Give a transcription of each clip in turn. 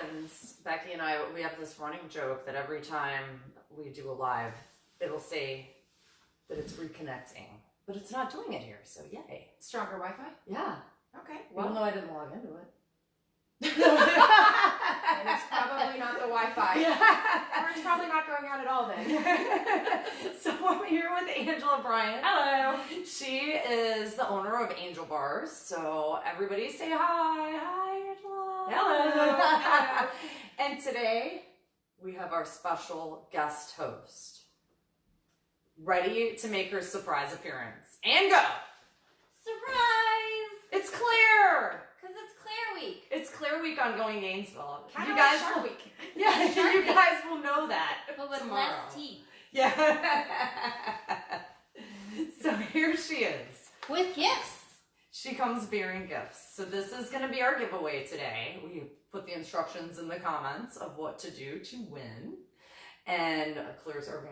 happens, Becky and I, we have this running joke that every time we do a live, it'll say that it's reconnecting, but it's not doing it here, so yay. Stronger Wi-Fi? Yeah. Okay. Even though I didn't log into it. And it's probably not the Wi-Fi. Yeah. Or it's probably not going out at all then. So I'm here with Angela Bryant. Hello. She is the owner of Angel Bars. So everybody say hi. Hi, Angela. Hello. And today we have our special guest host ready to make her surprise appearance. And go. Surprise! It's Claire. Because it's Claire Week. It's Claire Week on Going Gainesville. Kind You of guys like Shark will, Week. yeah, Shark you Week. guys will know that But with tomorrow. less teeth. Yeah. So here she is. With gifts. She comes bearing gifts. So this is going to be our giveaway today. We put the instructions in the comments of what to do to win. And Claire's our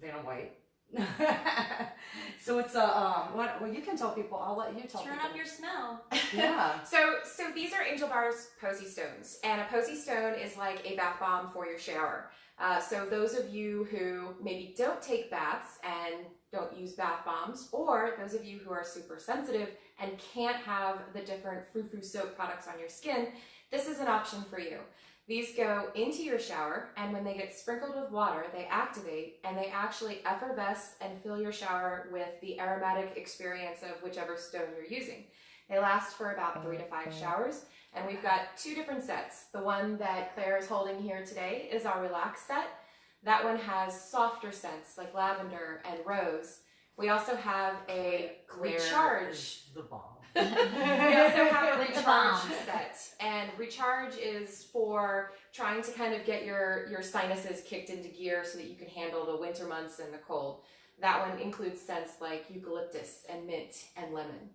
Vanna White. So it's a well, you can tell people. I'll let you tell Turn people. up your smell. Yeah. So these are Angel Bars Posy Stones, and a Posy Stone is like a bath bomb for your shower. So those of you who maybe don't take baths and don't use bath bombs, or those of you who are super sensitive and can't have the different frou-frou soap products on your skin, this is an option for you. These go into your shower, and when they get sprinkled with water, they activate and they actually effervesce and fill your shower with the aromatic experience of whichever stone you're using. They last for about 3 to 5 showers, and we've got 2 different sets. The one that Claire is holding here today is our Relax set. That one has softer scents like lavender and rose. We also have a Claire recharge. is the bomb. We also have a The recharge bomb. set, and recharge is for trying to kind of get your sinuses kicked into gear so that you can handle the winter months and the cold. That one includes scents like eucalyptus and mint and lemon.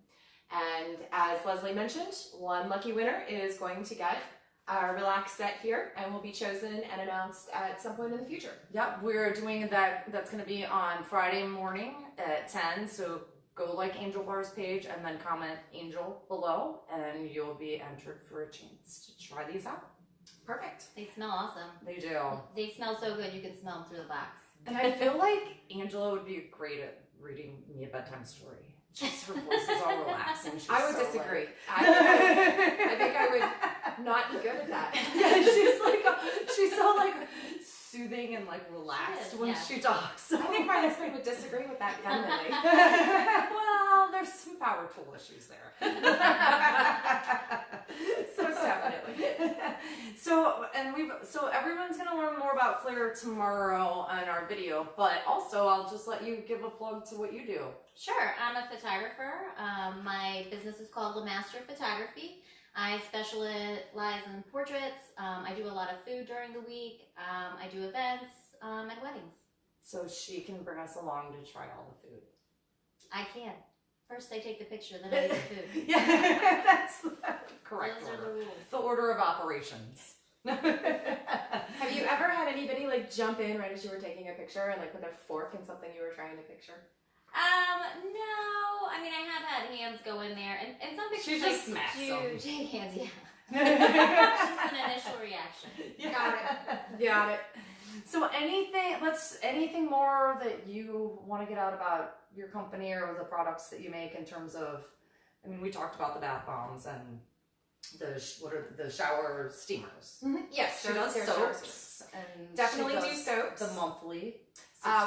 And as Leslie mentioned, one lucky winner is going to get our Relax set here and will be chosen and announced at some point in the future. Yep, we're doing that. That's going to be on Friday morning at 10. So go like Angel Bar's page and then comment Angel below, and you'll be entered for a chance to try these out. Perfect. They smell awesome. They do. They smell so good you can smell them through the box. And I feel like Angela would be great at reading me a bedtime story. Just her voice is all relaxing. She's I would so disagree. Like... I think I would not be good at that. Yeah, she's so like soothing and like relaxed She is, when yeah. she talks. I think my husband would disagree with that vehemently. Well, there's some power tool issues there. So definitely. So everyone's gonna learn more about Claire tomorrow on our video, but also I'll just let you give a plug to what you do. Sure, I'm a photographer. My business is called La Master Photography. I specialize in portraits. I do a lot of food during the week. I do events and weddings. So she can bring us along to try all the food. I can. First I take the picture, then I eat the food. Yeah, that's the correct Those are order. the rules. The order of operations. Have you ever had anybody like jump in right as you were taking a picture and like put their fork in something you were trying to picture? No. I mean, I have had hands go in there, and some pictures She just smacks do them. shake hands, yeah. Just an initial reaction. Got it. So anything more that you want to get out about your company or the products that you make in terms of, I mean, we talked about the bath bombs and the shower steamers. Yes, She does they're soaps. And Definitely she do does soaps. The monthly.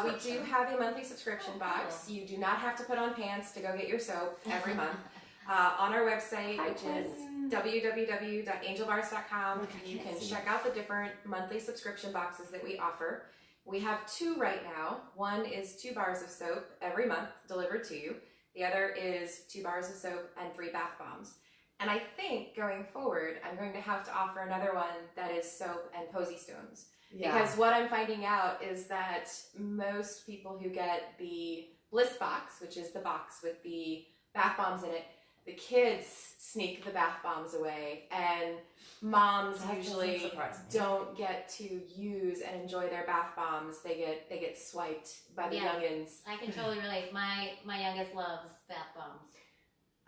We do subscription. have a monthly subscription box. You do not have to put on pants to go get your soap every month. On our website, which is www.angelbars.com, Look, I you can't can see. check out the different monthly subscription boxes that we offer. We have 2 right now. One is 2 bars of soap every month delivered to you. The other is 2 bars of soap and 3 bath bombs. And I think going forward, I'm going to have to offer another one that is soap and Posy Stones. Yeah. Because what I'm finding out is that most people who get the Bliss box, which is the box with the bath bombs in it, the kids sneak the bath bombs away, and moms That usually doesn't surprise me. don't get to use and enjoy their bath bombs. They get swiped by the Yeah. youngins. I can totally relate. My youngest loves bath bombs.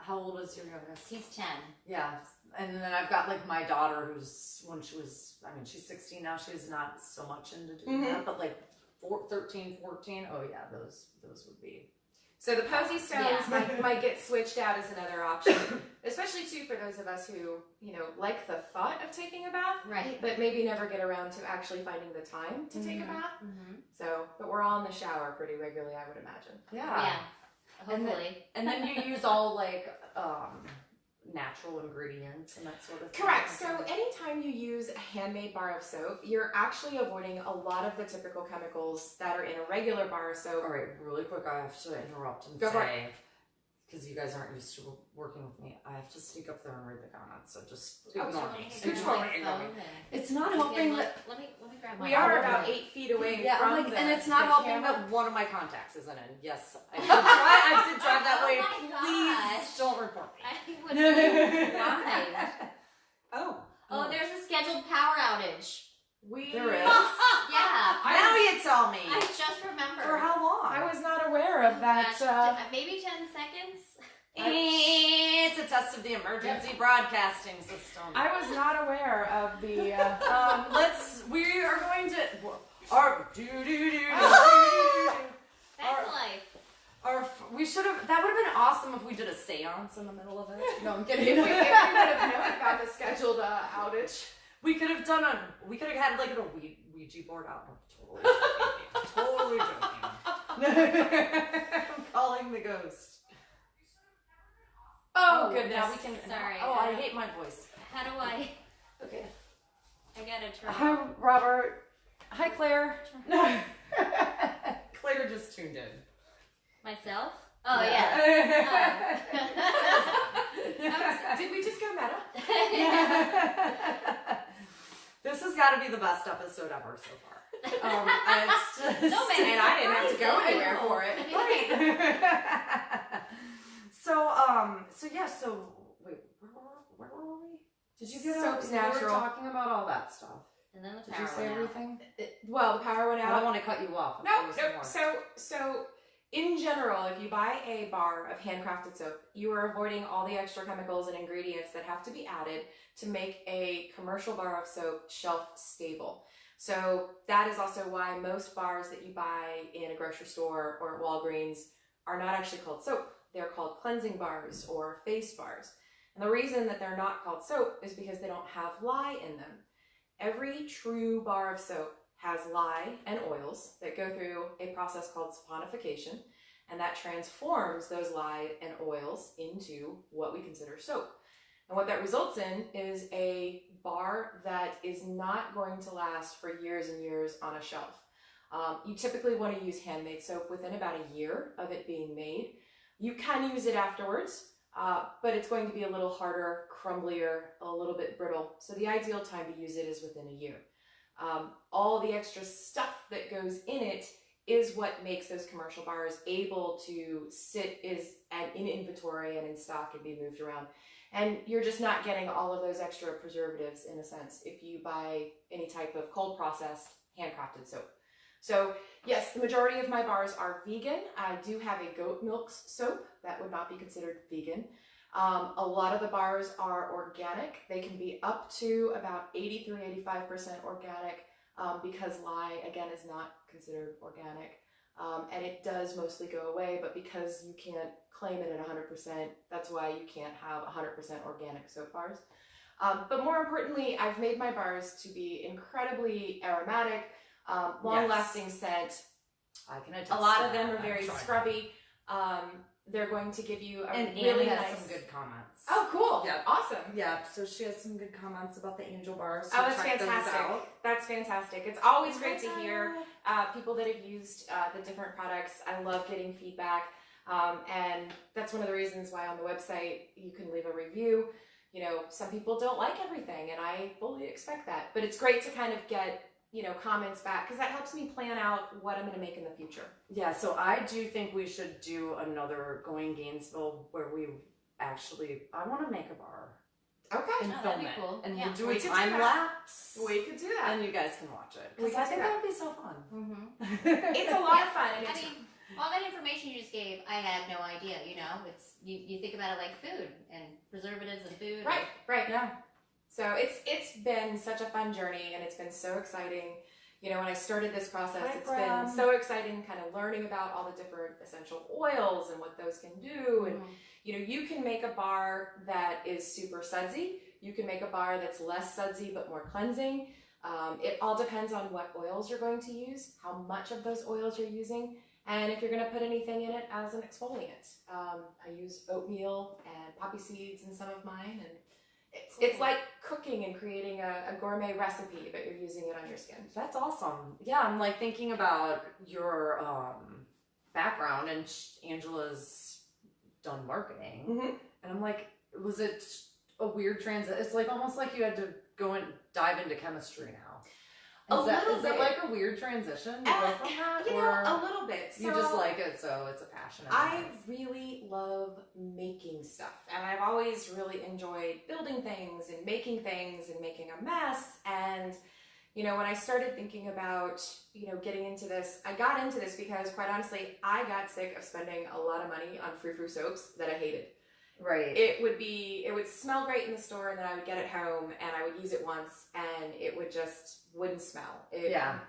how old is your youngest? He's 10. Yeah, and then I've got like my daughter who's when she was, I mean, she's 16 now. She's not so much into doing that, but like 13, 14. Oh yeah, those would be. So the Posy Stones Yeah. might get switched out as another option, especially too for those of us who, you know, like the thought of taking a bath, Right. but maybe never get around to actually finding the time to take a bath. Mm-hmm. So, but we're all in the shower pretty regularly, I would imagine. Yeah. And Hopefully. And then you use all like natural ingredients and that sort of thing. Correct. So anytime you use a handmade bar of soap, you're actually avoiding a lot of the typical chemicals that are in a regular bar of soap. All right, really quick, I have to interrupt and Go for say, because you guys aren't used to working with me, I have to sneak up there and read the comments, so just ignore me. Ignore me. It's not helping that. Let me grab my We are phone. about 8 feet away Yeah, from I'm like, the, and it's not the helping camera. that one of my contacts isn't in. Yes, I did drive that Oh way. my Please gosh. don't report me. I would be blind. Oh. Oh, there's a scheduled power outage. There is. Yeah. Now you tell me. I just remembered. For how long? I was not aware of that. Gosh, maybe 10 seconds. It's a test of the emergency broadcasting system. I was not aware of the. We are going to. Our do do do do. Back to life. We should have. That would have been awesome if we did a séance in the middle of it. No, I'm If kidding. we would have known about the scheduled outage. We could have done a. We could have had like a Ouija board out. No, totally joking. Totally joking. I'm calling the ghost. Oh, Good. goodness. Now we can. Sorry. Oh, I hate my voice. How do I? Okay. I gotta turn. Hi, Robert. Hi, Claire. Claire just tuned in. Myself? Oh, yeah. Did we just go meta? This has got to be the best episode ever so far. So many And I didn't have to go surprises. anywhere for it. Right. So yeah. So wait, where were we? Did you get Soap's We were natural. talking about all that stuff. And then the Did power you say went out. everything? Well, the power went I don't out. want to cut you off. No, There was some more. So in general, if you buy a bar of handcrafted soap, you are avoiding all the extra chemicals and ingredients that have to be added to make a commercial bar of soap shelf stable. So that is also why most bars that you buy in a grocery store or at Walgreens are not actually called soap. They're called cleansing bars or face bars. And the reason that they're not called soap is because they don't have lye in them. Every true bar of soap has lye and oils that go through a process called saponification, and that transforms those lye and oils into what we consider soap. And what that results in is a bar that is not going to last for years and years on a shelf. You typically want to use handmade soap within about a year of it being made. You can use it afterwards, but it's going to be a little harder, crumblier, a little bit brittle. So the ideal time to use it is within a year. All the extra stuff that goes in it is what makes those commercial bars able to sit in inventory and in stock and be moved around. And you're just not getting all of those extra preservatives in a sense if you buy any type of cold processed handcrafted soap. So yes, the majority of my bars are vegan. I do have a goat milk soap that would not be considered vegan. A lot of the bars are organic. They can be up to about 83-85% organic because lye, again, is not considered organic. And it does mostly go away, but because you can't claim it at 100%, that's why you can't have 100% organic soap bars. But more importantly, I've made my bars to be incredibly aromatic, long-lasting scent. I can attest. A lot to of them that. are very I've tried scrubby. They're going to give you a And really Anne nice. has some good comments. Oh, cool! Yeah. Awesome. Yeah, so she has some good comments about the angel bars. So Oh, that's check those fantastic. out. That's fantastic. It's always great to hear people that have used the different products. I love getting feedback. And that's one of the reasons why on the website you can leave a review. You know, some people don't like everything, and I fully expect that. But it's great to kind of get, you know, comments back because that helps me plan out what I'm going to make in the future. Yeah, so I do think we should do another Going Gainesville where we actually, I want to make a bar Okay. and Oh, film that'd be it. cool. And Yeah. we'll do We a could do time that. lapse. We could do that. And you guys can watch it. We Because could I do think that. that would be so fun. Mm-hmm. It's a lot of fun. And I it's mean, All that information you just gave, I had no idea. You know, it's you think about it like food and preservatives and food. Right. Yeah. So it's been such a fun journey, and it's been so exciting. You know, when I started this process, Hi, it's Graham. been so exciting kind of learning about all the different essential oils and what those can do. And, you know, you can make a bar that is super sudsy. You can make a bar that's less sudsy but more cleansing. It all depends on what oils you're going to use, how much of those oils you're using, and if you're going to put anything in it as an exfoliant. I use oatmeal and poppy seeds in some of mine, and it's like cooking and creating a gourmet recipe, but you're using it on your skin. That's awesome. Yeah, I'm like thinking about your background, and Angela's done marketing, and I'm like, was it a weird transit? It's like almost like you had to go and dive into chemistry now. Is it like a weird transition to go from that, You or know, a little bit. you just like it, so it's a passion? I really love making stuff, and I've always really enjoyed building things and making a mess. And you know, when I started thinking about, you know, getting into this, I got into this because, quite honestly, I got sick of spending a lot of money on frou-frou soaps that I hated. Right. It would smell great in the store, and then I would get it home and I would use it once, and it wouldn't smell.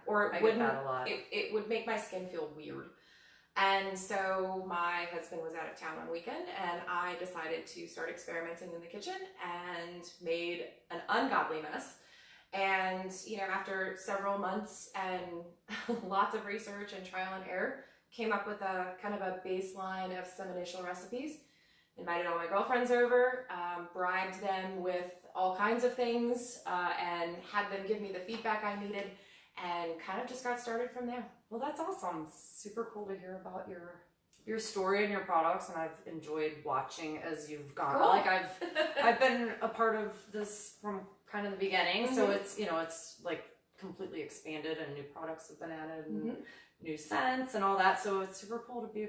Or I it get wouldn't. that a lot. It would make my skin feel weird. And so my husband was out of town one weekend, and I decided to start experimenting in the kitchen and made an ungodly mess. And, you know, after several months and lots of research and trial and error, came up with a kind of a baseline of some initial recipes. Invited all my girlfriends over, bribed them with all kinds of things, and had them give me the feedback I needed, and kind of just got started from there. Well, that's awesome. Super cool to hear about your story and your products, and I've enjoyed watching as you've gone. Cool. Like I've been a part of this from kind of the beginning, so it's, you know, it's like completely expanded, and new products have been added, and new scents and all that. So it's super cool to be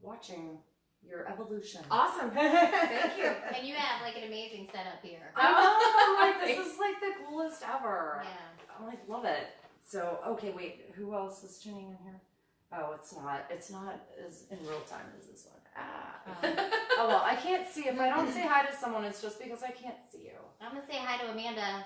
watching your evolution. Awesome. Thank you. And you have like an amazing setup here. I know, like this is like the coolest ever. Yeah. I like love it. So okay, wait, who else is tuning in here? Oh, it's not as in real time as this one. Oh well, I can't see. If I don't say hi to someone, it's just because I can't see you. I'm gonna say hi to Amanda.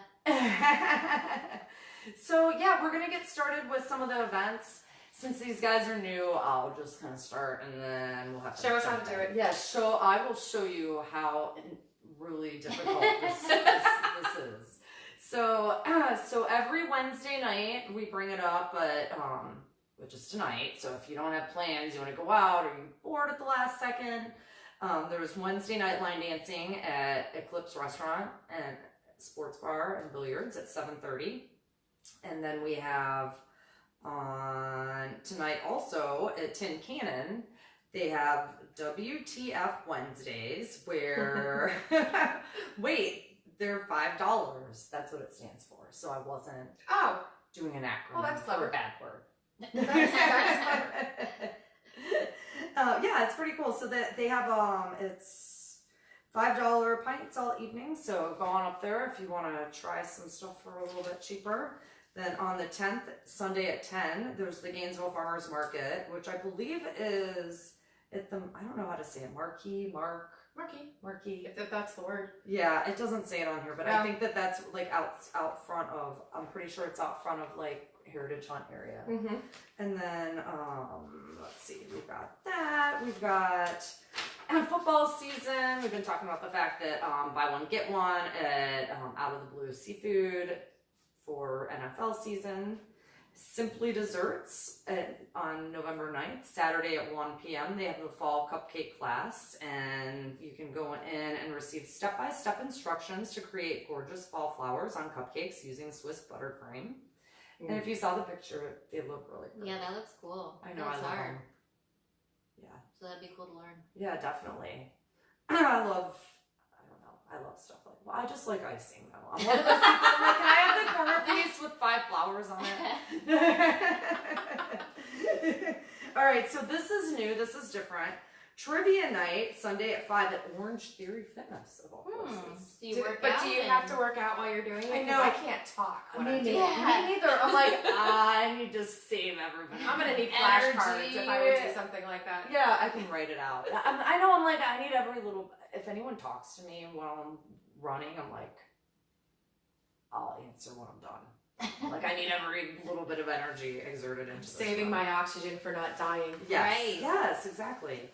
So yeah, we're gonna get started with some of the events. Since these guys are new, I'll just kind of start, and then we'll have to Show us how jump to do in. it. Yeah, I will show you how really difficult this is. So every Wednesday night we bring it up, but which is tonight. So if you don't have plans, you want to go out, or you're bored at the last second, there's Wednesday night line dancing at Eclipse Restaurant and Sports Bar and Billiards at 7:30, and then we have on tonight also at Tin Cannon. They have WTF Wednesdays where wait, they're $5. That's what it stands for. So I wasn't doing an acronym. Well, that's clever. For a bad word. That's Yeah, it's pretty cool. So that they have it's $5 pints all evening. So go on up there if you want to try some stuff for a little bit cheaper. Then on the 10th, Sunday at 10, there's the Gainesville Farmers Market, which I believe is at the, I don't know how to say it, Marquee. If that's the word. Yeah, it doesn't say it on here, but Yeah. I think that's like out front of, I'm pretty sure it's out front of like Heritage Hunt area. And then, let's see, we've got that. We've got football season. We've been talking about the fact that buy one, get one at Out of the Blue Seafood for NFL season. Simply Desserts on November 9th, Saturday at 1 p.m. They have the fall cupcake class, and you can go in and receive step-by-step instructions to create gorgeous fall flowers on cupcakes using Swiss buttercream. And if you saw the picture, they look really pretty. Yeah, that looks cool. I know, That I looks love hard. them. Yeah. So that'd be cool to learn. Yeah, definitely. I love stuff like, well, I just like icing though. I'm one of those people that like, can I have the corner piece with 5 flowers on it? All right, so this is new, this is different. Trivia night, Sunday at 5 at Orange Theory Fitness, of all places. Do you work But out? do you have to work out while you're doing it? I 'Cause know. I can't talk when Me I'm neither. doing it. Yeah. Me neither. I'm like, I need to save everybody. I'm gonna need Energy. flashcards if I would do something like that. Yeah, I can write it out. I know. I'm like, I need every little. If anyone talks to me while I'm running, I'm like, I'll answer when I'm done. Like, I need every little bit of energy exerted into this Saving run. my oxygen for not dying. Yes. Right. Yes, exactly.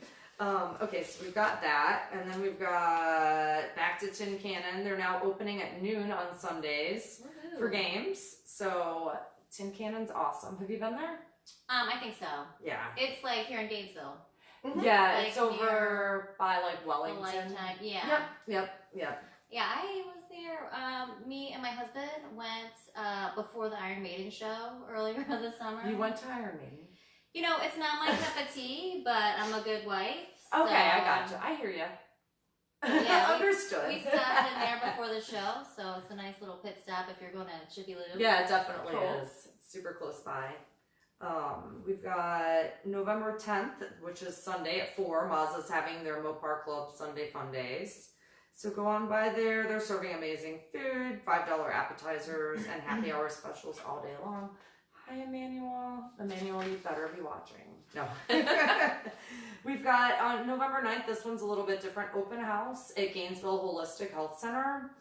Okay, so we've got that, and then we've got Back to Tin Cannon. They're now opening at noon on Sundays for games. So Tin Cannon's awesome. Have you been there? I think so. Yeah. It's like here in Gainesville. Yeah, Like it's over by like The Wellington. Lifetime. Yeah. Yep. Yeah, I was there. Me and my husband went before the Iron Maiden show earlier this summer. You went to Iron Maiden. You know, it's not my cup of tea, but I'm a good wife. Okay, so I gotcha. I hear you. Yeah, Understood. We stopped in there before the show, so it's a nice little pit stop if you're going to Chippy Lou. Yeah, it definitely Cool. is. It's super close by. We've got November 10th, which is Sunday at 4. Mazda's having their Mopar Club Sunday Fun Days. So go on by there. They're serving amazing food, $5 appetizers, and happy hour specials all day long. Hi, Emmanuel. Emmanuel, you better be watching. No. We've got on November 9th, this one's a little bit different, open house at Gainesville Holistic Health Center.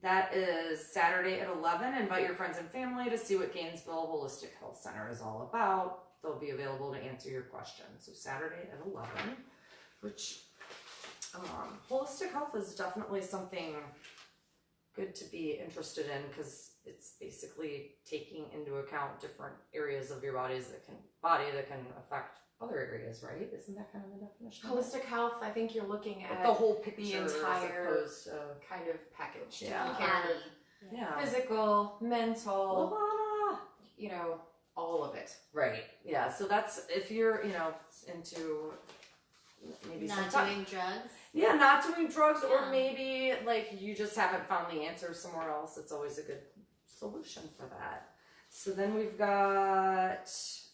That is Saturday at 11. Invite your friends and family to see what Gainesville Holistic Health Center is all about. They'll be available to answer your questions. So Saturday at 11, which holistic health is definitely something good to be interested in because it's basically taking into account different areas of your body that can affect other areas, right? Isn't that kind of the definition? of it? Holistic health, I think you're looking at The whole picture, entire- as opposed to kind of package. Yeah. Taking care Body. yeah. of physical, mental, Lobana. you know, all of it. Right. Yeah. So that's if you're, into maybe Not sometime- doing drugs. Yeah, not doing drugs, or Yeah. maybe like you just haven't found the answer somewhere else. It's always a good solution for that. So then we've got,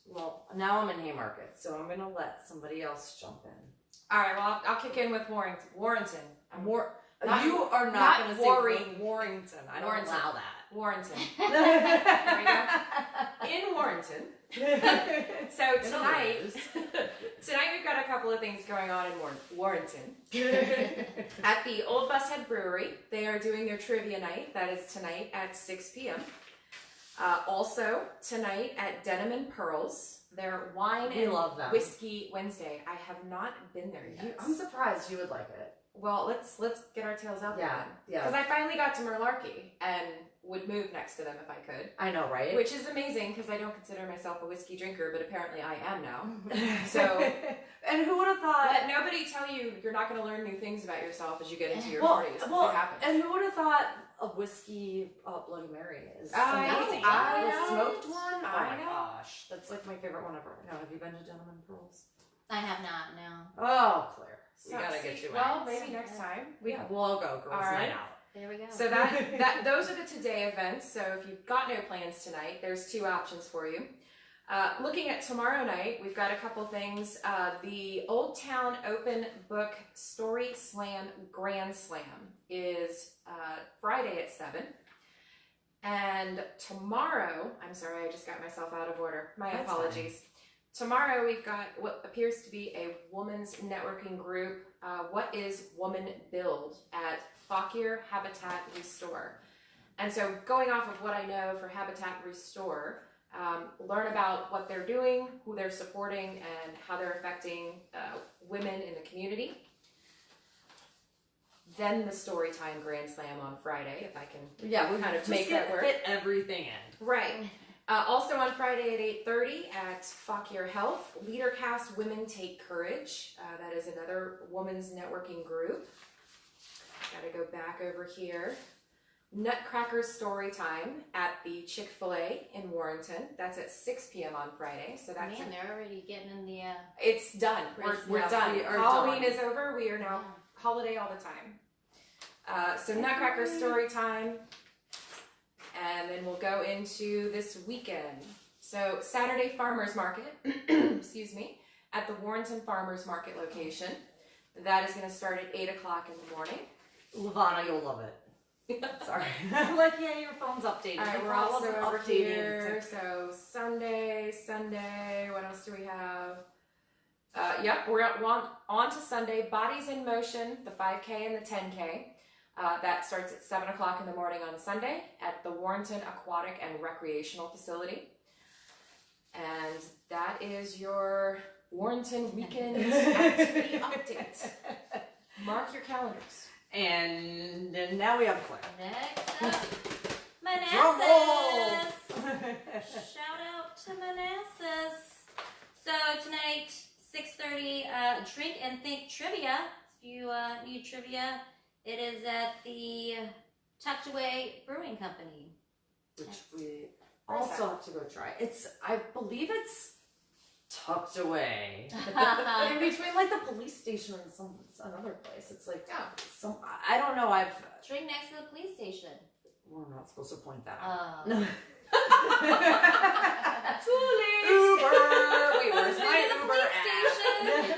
well, now I'm in Haymarket, so I'm gonna let somebody else jump in. All right, well, I'll kick in with Warrington. Not- You are not, not gonna Warring- say Warrington. I don't Warrington. allow that. Warrington. There In Warrington. we go. So tonight we've got a couple of things going on in Warrington. At the Old Bushead Brewery, they are doing their trivia night. That is tonight at 6 p.m. Also, tonight at Denim and Pearls, their wine We and love them. whiskey Wednesday. I have not been there yet. I'm surprised you would like it. Well, let's get our tails out there Yeah, then. Because yeah. I finally got to Merlarky and would move next to them if I could. I know, right? Which is amazing because I don't consider myself a whiskey drinker, but apparently I am now. So, and who would have thought? let nobody tell you you're not going to learn new things about yourself as you get into your Well, 40s. 'cause well, it happens. and who would have thought a whiskey Bloody Mary is I amazing? know. The smoked one? Oh I my know. gosh, that's like my favorite one ever. Now, have you been to Denim and Pearls? I have not, no. Oh, Claire, we So, gotta get see, you well, out. maybe next time. Yeah, we'll all go, girls' All night right. out. There we go. So that those are the today events. So if you've got no plans tonight, there's two options for you. Looking at tomorrow night, we've got a couple things. The Old Town Open Book Story Slam Grand Slam is Friday at 7. And tomorrow, I'm sorry, I just got myself out of order. My That's apologies. Tomorrow we've got what appears to be a woman's networking group. What is Woman Build at Fauquier Habitat Restore? And so going off of what I know for Habitat Restore, learn about what they're doing, who they're supporting, and how they're affecting women in the community. Then the Storytime Grand Slam on Friday, if I can. Yeah, we Kind of just make that work. Fit everything in. Right. Also on Friday at 8:30 at Fauquier Health, LeaderCast Women Take Courage. That is another women's networking group. Gotta go back over here. Nutcracker Storytime at the Chick-fil-A in Warrington. That's at 6 p.m. on Friday. So that's Man, they're already getting in the it's done. We're Yes, done. we are Halloween done. is over. We are now holiday all the time. So Nutcracker Storytime. And then we'll go into this weekend. So Saturday Farmers Market, excuse me, at the Warrenton Farmers Market location. That is going to start at 8 o'clock in the morning. Lavana, you'll love it. Sorry. I'm like, yeah, your phone's updated. All right, Your we're phone also wasn't over updated. here. So Sunday. What else do we have? Yep, we're on to Sunday. Bodies in Motion, the 5K and the 10K. That starts at 7 o'clock in the morning on Sunday at the Warrenton Aquatic and Recreational Facility. And that is your Warrenton weekend activity update. Mark your calendars. And then now we have Claire. Next up, Drum roll! Manassas. Shout out to Manassas. So tonight, 6:30, Drink and Think Trivia. If you need trivia, it is at the Tucked Away Brewing Company. Which we also have to go try. I believe it's tucked away. In between like the police station and another place. It's like, I don't know, Drink next to the police station. we're not supposed to point that out. Oh. Too late. Uber! Wait, where's my Near the Uber police app? station.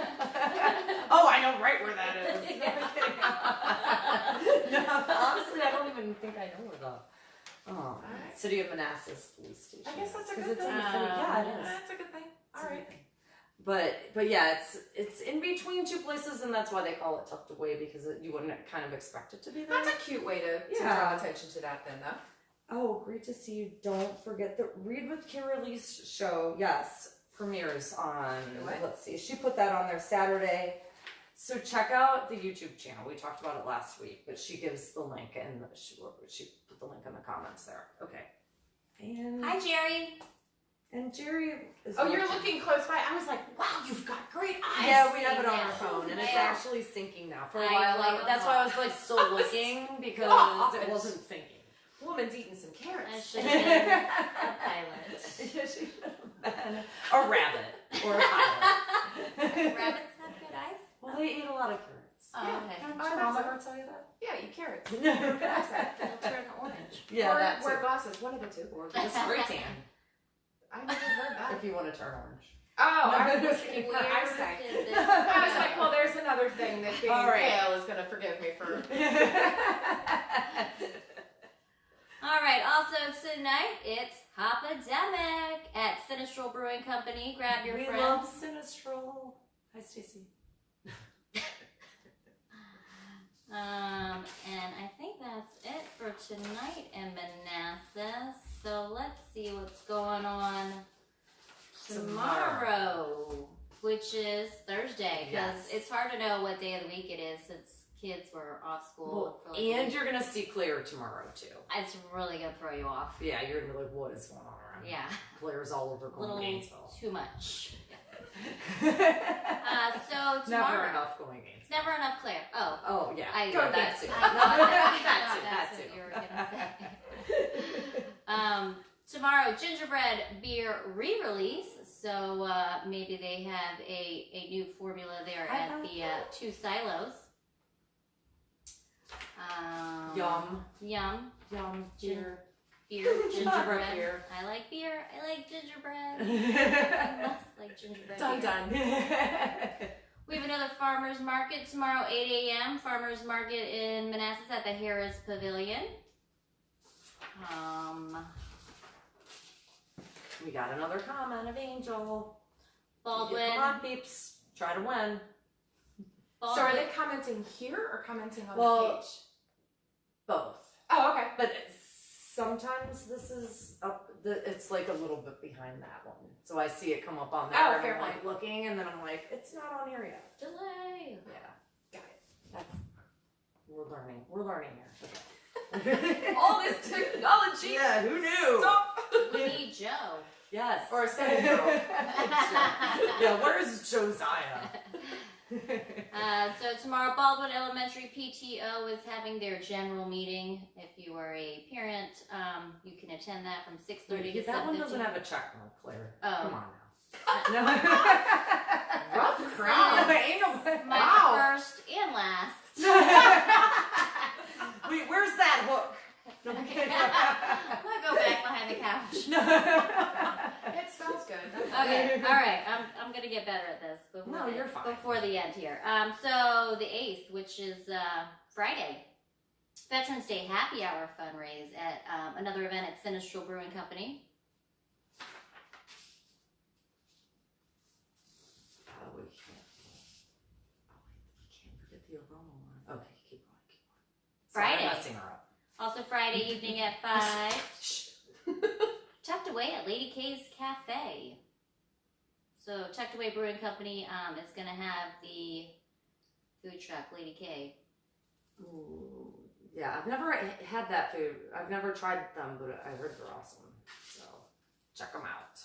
Oh, I know right where that is. No, I'm kidding. No, honestly, I don't even think I know where City of Manassas police station. I guess that's a 'Cause good it's in thing. the city. Yeah, it is. That's a good thing. All right. But yeah, it's in between two places, and that's why they call it tucked away, because you wouldn't kind of expect it to be there. That's a cute way to draw attention to that then, though. Oh, great to see you. Don't forget the Read with Kira-Lee's show. Yes, premieres on, let's see, she put that on there Saturday. So check out the YouTube channel. We talked about it last week, but she gives the link, and she put the link in the comments there. Okay. And Hi, Jerry. And Jerry is Oh, you're watching. looking close by. I was like, wow, you've got great eyes. Yeah, we have it on Yeah. our phone, and it's Yeah. actually syncing now. For a I while, like that's why I was like still looking, because it wasn't syncing. Woman's eating some I carrots. should have been a pilot. Yeah, she should have been a rabbit or a pilot. Rabbits have good eyes? Well, they eat a lot of carrots. Oh, Yeah. okay. Did Oh, your that's mom a- ever tell you that? Yeah, eat carrots. No. It'll turn orange. Yeah, or that's wear it. glasses. One of the two. Or get a spray tan I never heard that. if you want to turn orange. Oh, I No. was thinking for Weird eyesight. did this. I was like, well, there's another thing that being All right. pale is going to forgive me for. All right, also tonight it's Hopademic at Sinistral Brewing Company. Grab your We friends. love Sinistral. Hi, Stacey. And I think that's it for tonight in Manassas. So let's see what's going on tomorrow, which is Thursday, because Yes. it's hard to know what day of the week it is since kids were off school. Well, for like a and week. you're gonna see Claire tomorrow too. It's really gonna throw you off. Yeah, you're gonna be like, what is going on around? Yeah, Claire's all over a little Gainesville. too much. So Never tomorrow, enough going Gainesville. it's never enough Claire. Oh, Oh yeah, I go thought that too. I thought That's what it. you were gonna say. Tomorrow, gingerbread beer re-release. So maybe they have a new formula there I at know. the Two Silos. Yum, Yum. yum, Gin- beer. Beer. Gingerbread. Beer. I like beer. I like gingerbread. I must like gingerbread Dun beer. dun. We have another farmer's market tomorrow, 8 a.m. Farmer's market in Manassas at the Harris Pavilion. We got another comment of Angel. Baldwin. Come on, peeps. Try to win. So are Baldwin. they commenting here or commenting on Well, the page? Both. Oh, okay. But sometimes this is up, it's like a little bit behind that one. So I see it come up on there, Oh, and fair I'm like point. looking, and then I'm like, it's not on here yet. Delay. Yeah, got it. That's, we're learning here. Okay. All this technology. Yeah, who knew? Stop. We need Joe. Yes. Or a 7-year-old. Yeah, where's Josiah? So tomorrow, Baldwin Elementary PTO is having their general meeting. If you are a parent, you can attend that from 6:30 to 7:15. That one doesn't have a check mark, Claire. Oh. Come on now. Rough Oh. crowd. Ain't no- My Wow. first and last. Wait, where's that hook? No, I'm I'm kidding. gonna go back behind the couch. It smells good. That's Okay, all right. I'm gonna get better at this. But No, you're fine. before the end here. So the 8th, which is Friday, Veterans Day Happy Hour fundraise at another event at Sinistral Brewing Company. Oh, we can't forget the aroma one. Okay, keep going. Sorry, Friday. I'm messing her up. Also Friday evening at 5, Shh. tucked away at Lady K's Cafe. So Tucked Away Brewing Company is going to have the food truck, Lady K. Ooh, yeah, I've never had that food. I've never tried them, but I heard they're awesome. So check them out.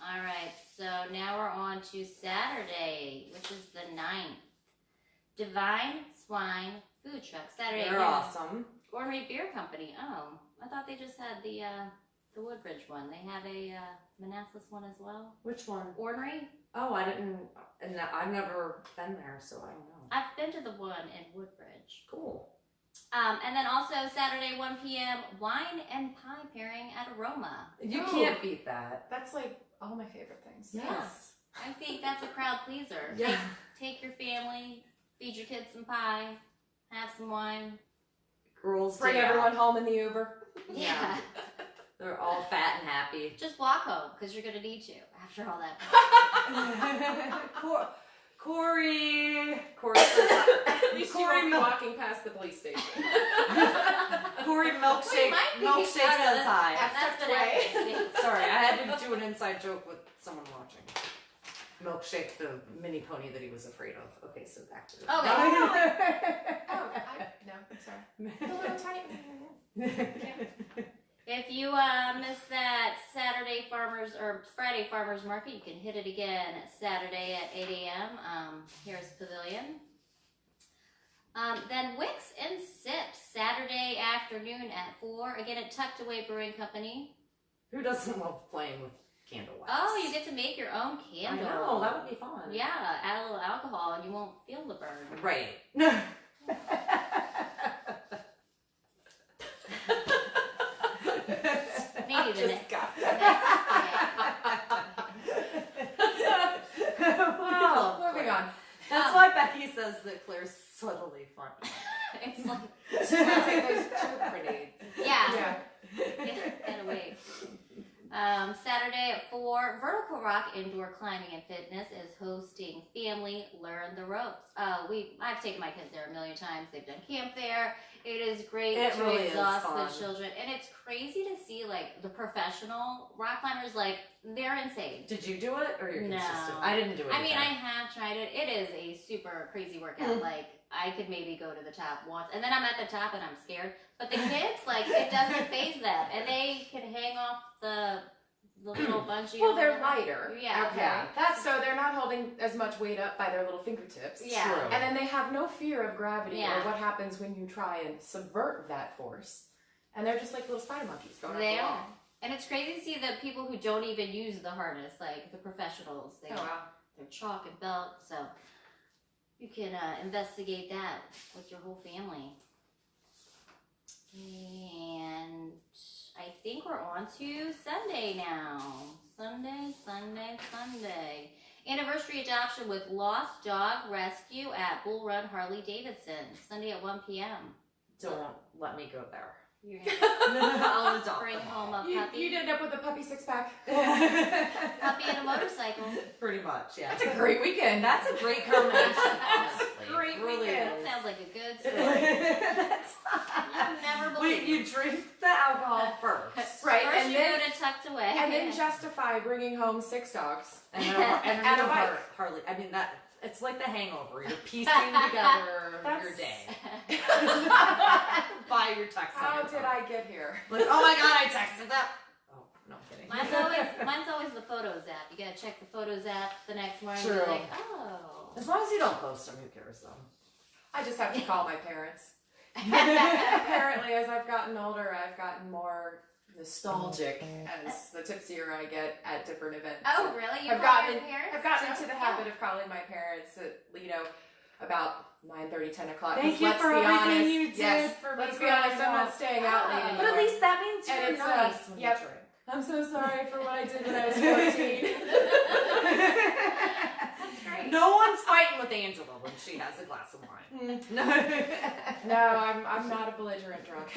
All right, so now we're on to Saturday, which is the 9th. Divine Swine Food Truck. Saturday. They're again, awesome. Ornery Beer Company. Oh, I thought they just had the Woodbridge one. They have a Manassas one as well. Which one? Ornery? Oh, I didn't. And I've never been there, so I don't know. I've been to the one in Woodbridge. Cool. And then also Saturday, 1 p.m., wine and pie pairing at Aroma. You Ooh. can't beat that. That's like all my favorite things. Yes. I think that's a crowd pleaser. Yeah. Take your family, feed your kids some pie, have some wine. Girls Bring day out. everyone home in the Uber. Yeah. They're all fat and happy. Just walk home, because you're going to need to after all that. Corey says At least you won't be walking past the police station. Corey Milkshake might be. Milkshake Oh, no, says hi. That's That's tucked the away. next. Sorry, I had to do an inside joke with someone watching. Milkshake, the mini pony that he was afraid of. Okay, so back to the Oh, no, I'm sorry. The little tiny. If you missed that Friday farmers market, you can hit it again Saturday at 8 a.m. Here's Pavilion. Then Wicks and Sips Saturday afternoon at 4, again at Tucked Away Brewing Company. Who doesn't love playing with candle wax? Oh, you get to make your own candle. I know, that would be fun. Yeah, add a little alcohol and you won't feel the burn. Right. Maybe the Just next. got the next Wow. Moving on. That's why Becky says that Claire's subtly funny. It's like, It's like those choke grenades. yeah. Yeah. Get away. Saturday at 4, Vertical Rock Indoor Climbing and Fitness is hosting Family Learn the Ropes. I've taken my kids there a million times. They've done camp there. It is great It to really is exhaust fun. the children. And it's crazy to see, like, the professional rock climbers, like, they're insane. Did you do it or your kids just did it? No. I didn't do it. I mean, either. I have tried it. It is a super crazy workout. Like, I could maybe go to the top once, and then I'm at the top and I'm scared. But the kids, like, it doesn't faze them. And they can hang off the little bungee. Well, or they're whatever. lighter. Yeah. Okay. Yeah. That's so they're not holding as much weight up by their little fingertips. Yeah. True. And then they have no fear of gravity Yeah. or what happens when you try and subvert that force. And they're just like little spider monkeys going up They the are. wall. And it's crazy to see the people who don't even use the harness, like the professionals. They, Oh wow. They're chalk and belt, so you can investigate that with your whole family. And I think we're on to Sunday now. Sunday. Anniversary adoption with Lost Dog Rescue at Bull Run Harley Davidson. Sunday at 1 p.m. Don't let me go there. You're gonna I'll adopt bring them home all. a puppy. You ended up with a puppy 6-pack. Puppy and a motorcycle. Pretty much, yeah. That's a great weekend. That's a great combination. That's a honestly. great It really weekend. That is. sounds like a good story. That's You never believe. Wait, you drink the alcohol first. Right, First and you then go to Tucked Away. and then justify bringing home 6 dogs. And a And a new bike. Harley. I mean, it's like the Hangover. You're piecing together your day. By your text. How did I get here? Like, oh my god, I texted that. Oh, no, I'm kidding. Mine's always the Photos app. You gotta check the Photos app the next morning. True. You're like, oh. As long as you don't post them, who cares though? I just have to call my parents. Apparently, as I've gotten older, I've gotten more nostalgic as the tipsier I get at different events. Oh, really? You I've call gotten your parents? I've gotten into Yeah. the habit of calling my parents at, about 9:30, 10 o'clock. Thank 'cause you let's for be everything honest, you did yes, for me let's be growing honest, I'm up. not staying out late Ah. anymore. But at least that means And you're it's, nice when yep. you drink. I'm so sorry for what I did when I was 14. That's great. No one's fighting with Angela when she has a glass of wine. No. No, I'm not a belligerent drunk.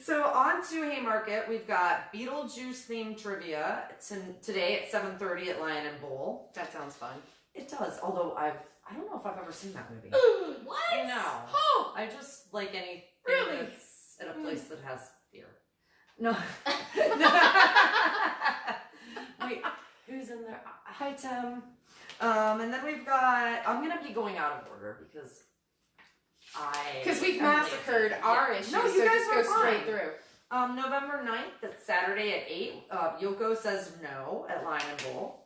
So on to Haymarket, we've got Beetlejuice themed trivia. It's today at 7:30 at Lion and Bull. That sounds fun. It does, although I don't know if I've ever seen that movie. What? No. Oh, I just like anything Really? that's at a place that has beer. No. Wait, who's in there? Hi, Tim. And then we've got, I'm going to be going out of order because we've am massacred lazy. our Yeah. issues, No, you so guys just were go straight fine. through. November 9th, that's Saturday at 8. Yoko Says No at Lion and Bull.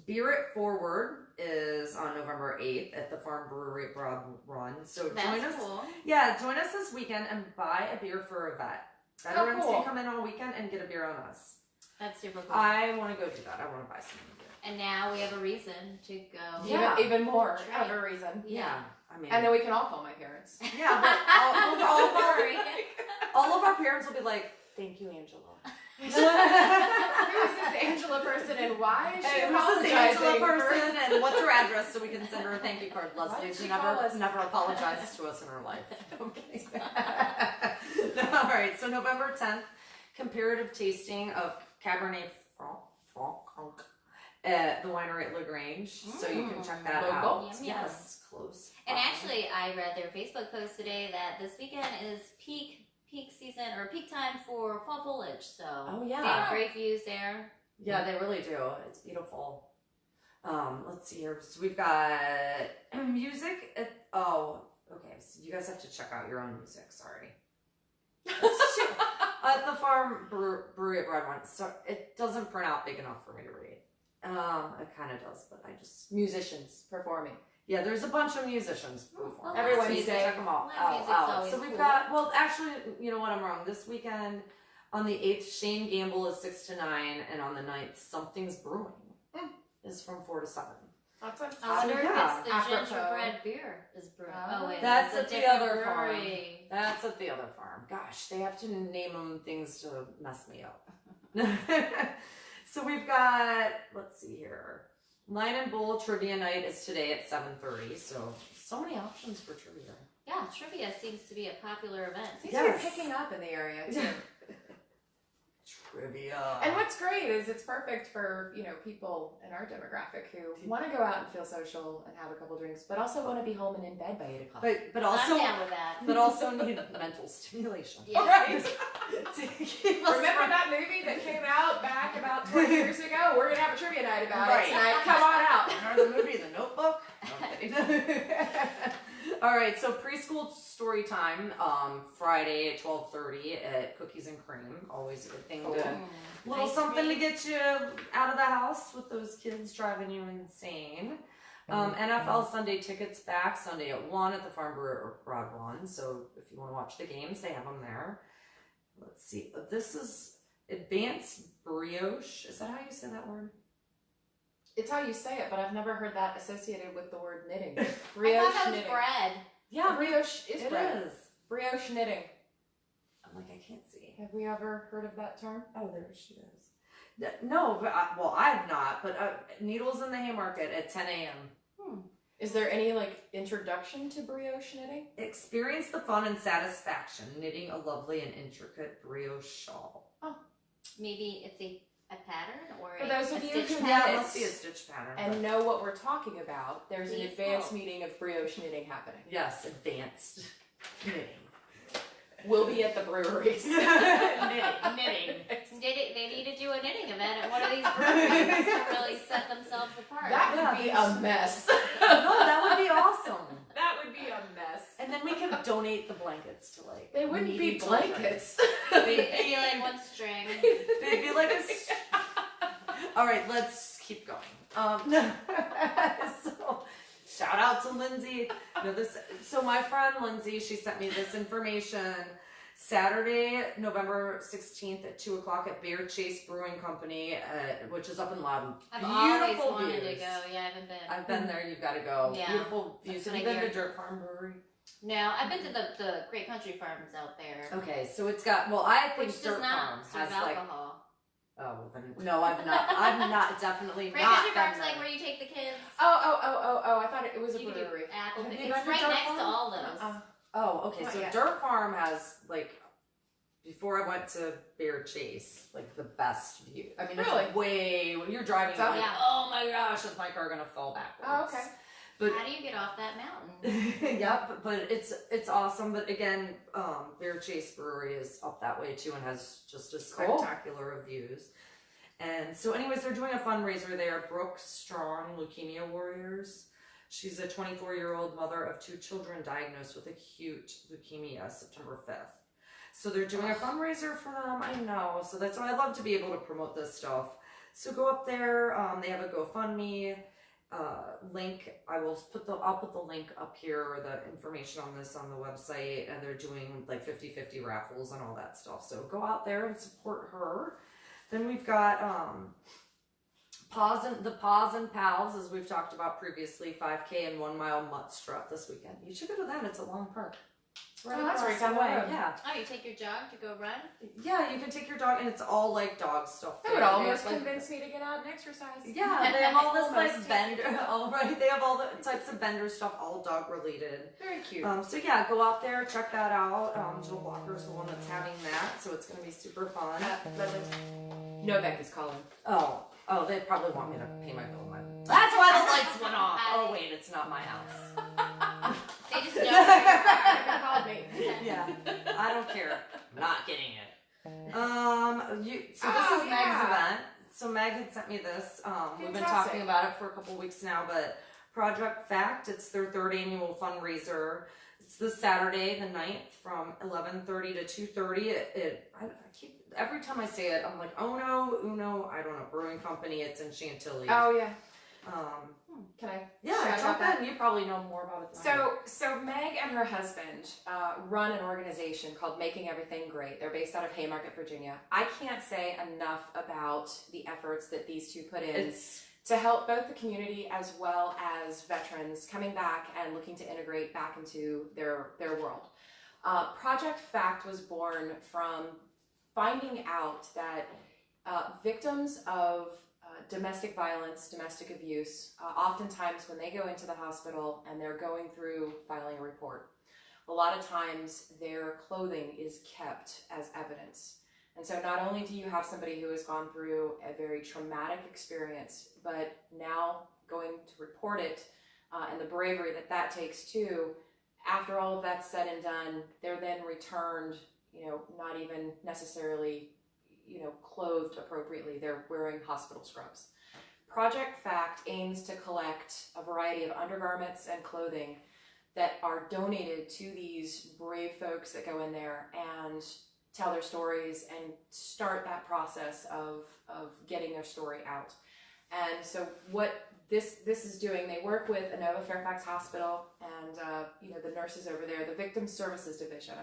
Beer It Forward is on November 8th at the Farm Brewery at Broad Run. So join That's us. cool. Yeah, join us this weekend and buy a beer for a vet. Veterans cool. can come in all weekend and get a beer on us. That's super cool. I want to go do that. I want to buy some beer. And now we have a reason to go. Yeah. Even more Right. of a reason. Yeah. I mean, And then we can all call my parents. yeah, but Sorry. all of our parents will be like, "Thank you, Angela." Who is this Angela person and why is she Hey, who's this Angela apologizing person and what's her address so we can send her a thank you card? Why did Leslie's she never call us? apologized to us in her life. Okay. All right, so November 10th, comparative tasting of Cabernet Franc at the winery at LaGrange. So you can check that Local. out. Yum, yum. Yes, close. And actually, I read their Facebook post today that this weekend is peak season or peak time for fall foliage. So Oh, they yeah. have great views there. Yeah, they really do. It's beautiful. Let's see here. So we've got music. Okay. So you guys have to check out your own music. Sorry. At the Farm Brewery at Broad Run. So it doesn't print out big enough for me to read. It kind of does, but I just Musicians performing. yeah. There's a bunch of musicians performing. Every So you can Wednesday. check them all Live music's out. always So we've cool. got actually, you know what? I'm wrong. This weekend on the 8th, Shane Gamble is 6 to 9, and on the 9th, Something's Brewing is from 4 to 7. That's a I wonder yeah, if it's the apropos. gingerbread beer is brewing. Oh wait, That's it's a at the different other farm. brewery. That's at the other farm. Gosh, they have to name them things to mess me up. So we've got, let's see here. Lion and Bull Trivia Night is today at 7:30. So many options for trivia. Yeah, trivia seems to be a popular event. Seems Yes. to be picking up in the area too. Trivia. And what's great is it's perfect for, people in our demographic who want to go out and feel social and have a couple drinks, but also want to be home and in bed by 8 o'clock. but I'm also down with that. but also need mental stimulation. Yeah. Right. To keep us Remember from- that movie that came out back about 20 years ago? We're going to have a trivia night about Right. it tonight. Come on out. Remember the movie The Notebook? Okay. All right, so preschool story time, Friday at 12:30 at Cookies and Cream. Always a good thing to little Nice something read. to get you out of the house with those kids driving you insane. NFL Sunday tickets back Sunday at 1 at the Farm Brewery or Broad Run. So if you want to watch the games, they have them there. Let's see. This is Advanced Brioche. Is that how you say that word? It's how you say it, but I've never heard that associated with the word knitting. I Brioche thought that was knitting. bread. Yeah, Brioche is it bread. is. Brioche knitting. I'm like, I can't see. Have we ever heard of that term? Oh, there she is. No, but I have not. But Needles in the Haymarket at 10 a.m. Is there any introduction to brioche knitting? Experience the fun and satisfaction knitting a lovely and intricate brioche shawl. Maybe it's a pattern or For a, those of a you stitch who pattern. Yeah, it Knits. must be a stitch pattern. And know what we're talking about, there's an Please advanced help. meeting of brioche knitting happening. Yes, advanced knitting. We'll be at the breweries. knitting. They need to do a knitting event at one of these breweries to really set themselves apart. That would be a mess. No, that would be awesome. That would be a mess. And then we could donate the blankets to They wouldn't needy be children. blankets. They'd be like one string. They'd be like All right, let's keep going. So shout out to Lindsay. So my friend Lindsay, she sent me this information. Saturday, November 16th at 2 o'clock at Bear Chase Brewing Company, which is up in Loudon. I've always Beautiful wanted to views. go. Yeah, I haven't been. I've been there. You've got to go. Yeah, Beautiful views. that's Have you what I been to hear. Dirt Farm Brewery? No, I've been to the Great Country Farms out there, Okay, so it's got, well, I think which does Dirt Farm not serve has like, alcohol. oh, then, no, I've not, definitely Great not Country been Farms there. like where you take the kids. I thought it was a You can do brewery. apple. Have you It's been to right Dirt next to Farm? all those. Oh, okay, Not so yet. Dirt Farm has like, before I went to Bear Chase, like the best view. I mean, Really? it's way, when you're driving, So- you're like, Yeah. oh my gosh, is my car gonna fall backwards? Oh, okay. But How do you get off that mountain? yep, but it's awesome. But again, Bear Chase Brewery is up that way too and has just a Cool. spectacular of views. And so, anyways, they're doing a fundraiser there. Brooke Strong, Leukemia Warriors. She's a 24-year-old mother of 2 children diagnosed with acute leukemia September 5th. So they're doing a fundraiser for them. I know. So that's why I love to be able to promote this stuff. So go up there. They have a GoFundMe link. I'll put the link up here, or the information on this on the website, and they're doing like 50-50 raffles and all that stuff. So go out there and support her. Then we've got Paws and Pals, as we've talked about previously, 5K and 1 mile mutt strut this weekend. You should go to that. It's a long park. It's Oh, that's across right down the the way. road. Yeah. Oh, you take your jog to go run? Yeah, you can take your dog, and it's all like dog stuff. That would there. They almost have, like, convince me to get out and exercise. Yeah, they have all this like Almost. bender. All right, they have all the types of bender stuff, all dog related. Very cute. So yeah, go out there, check that out. Jill Walker's the one that's having that, so it's gonna be super fun. Novak is calling. Oh, they probably want me to pay my bill. That's why the lights went off. Oh wait, it's not my house. They just don't. They called me. Yeah, I don't care. I'm not getting it. So this Oh, is Meg's yeah. event. So Meg had sent me this. We've been Fantastic. talking about it for a couple weeks now, but Project Fact, it's their 3rd annual fundraiser. It's this Saturday, the 9th, from 11:30 to 2:30. I keep, every time I say it, I'm like, Uno, I don't know, brewing company. It's in Chantilly. Oh yeah. Can I? Yeah, shout jump out that? in. You probably know more about it than I do. So Meg and her husband run an organization called Making Everything Great. They're based out of Haymarket, Virginia. I can't say enough about the efforts that these two put in It's to help both the community as well as veterans coming back and looking to integrate back into their world. Project Fact was born from finding out that victims of domestic violence, domestic abuse, oftentimes when they go into the hospital and they're going through filing a report, a lot of times their clothing is kept as evidence. And so not only do you have somebody who has gone through a very traumatic experience, but now going to report it and the bravery that takes too, after all of that's said and done, they're then returned, not even necessarily clothed appropriately. They're wearing hospital scrubs. Project Fact aims to collect a variety of undergarments and clothing that are donated to these brave folks that go in there and tell their stories and start that process of getting their story out. And so what this is doing, they work with Inova Fairfax Hospital and the nurses over there, the Victim Services Division,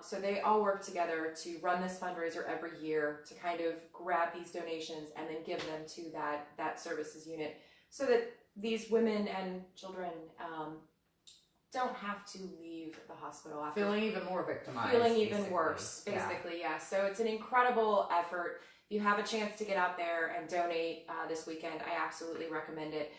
so they all work together to run this fundraiser every year to kind of grab these donations and then give them to that services unit so that these women and children don't have to leave the hospital after feeling even more victimized. feeling even basically. worse, Yeah. basically. Yeah. So it's an incredible effort. If you have a chance to get out there and donate this weekend, I absolutely recommend it.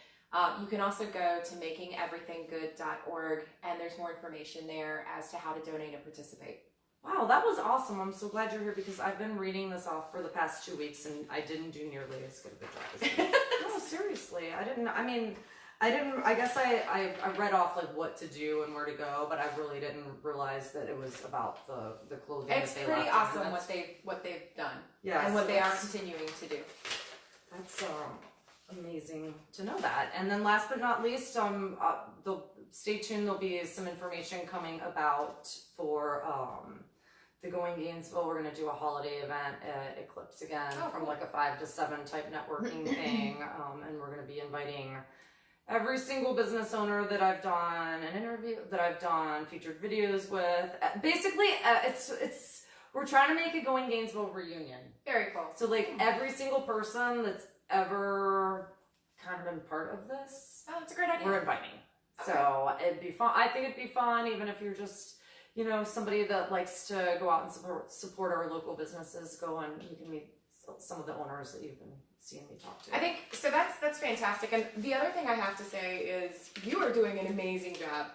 You can also go to makingeverythinggood.org, and there's more information there as to how to donate and participate. Wow, that was awesome. I'm so glad you're here because I've been reading this off for the past 2 weeks and I didn't do nearly as good of a job as you. No, seriously. I guess I read off like what to do and where to go, but I really didn't realize that it was about the clothing It's that they pretty left. awesome And what they've done yeah, and so what they are that's- continuing to do. That's amazing to know that. And then last but not least, stay tuned. There'll be some information coming about for the Going Gainesville. We're gonna do a holiday event at Eclipse again from like a 5 to 7 type networking thing, and we're gonna be inviting every single business owner that I've done an interview that I've done featured videos with. Basically, it's we're trying to make a Going Gainesville reunion. Very cool. So like every single person that's ever kind of been part of this, Oh, that's a great idea. we're inviting. So So it'd be fun. I think it'd be fun, even if you're just, you know, somebody that likes to go out and support our local businesses. Go and you can meet some of the owners that you've been seeing me talk to. I think so. That's fantastic. And the other thing I have to say is you are doing an amazing job.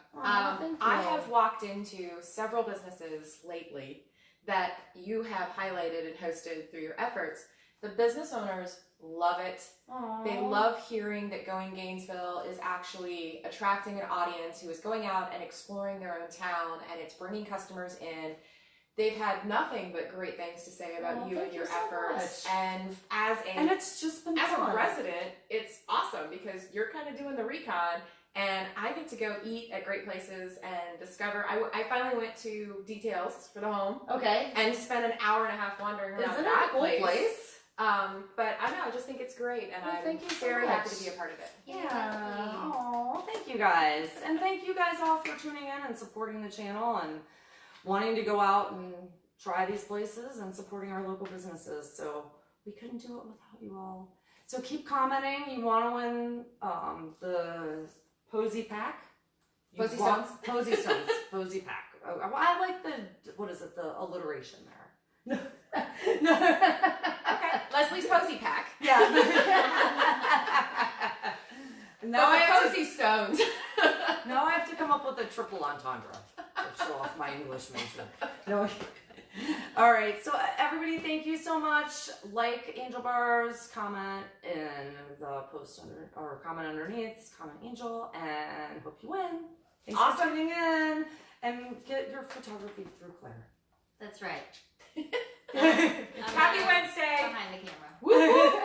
Thank I you. have walked into several businesses lately that you have highlighted and hosted through your efforts. The business owners love it. Aww. They love hearing that Going Gainesville is actually attracting an audience who is going out and exploring their own town, and it's bringing customers in. They've had nothing but great things to say about you thank and your you so efforts. much. And And it's just been as fun. a resident, it's awesome because you're kind of doing the recon, and I get to go eat at great places and discover. I finally went to Details for the Home Okay. and spent an hour and a half wandering around Isn't it that a cool place? But I don't know, I just think it's great, and Well, I'm thank you so very happy much. to be a part of it. Yeah. Oh, thank you guys. And thank you guys all for tuning in and supporting the channel and wanting to go out and try these places and supporting our local businesses. So we couldn't do it without you all. So keep commenting. You want to win the Posy Pack? Posy Stones? Posy Stones. Posy Pack. Oh, I like the, what is it, the alliteration there. No. Okay, Leslie's Posy Pack. Yeah. No, I have Posy Stones. Now I have to come up with a triple entendre to show off my English major. No. All right. So everybody, thank you so much. Like Angel Bars, comment in the post under or comment underneath. Comment Angel, and hope you win. Thanks for Awesome. tuning in, and get your photography through Claire. That's right. Happy Wednesday. Behind the camera. Woo-hoo.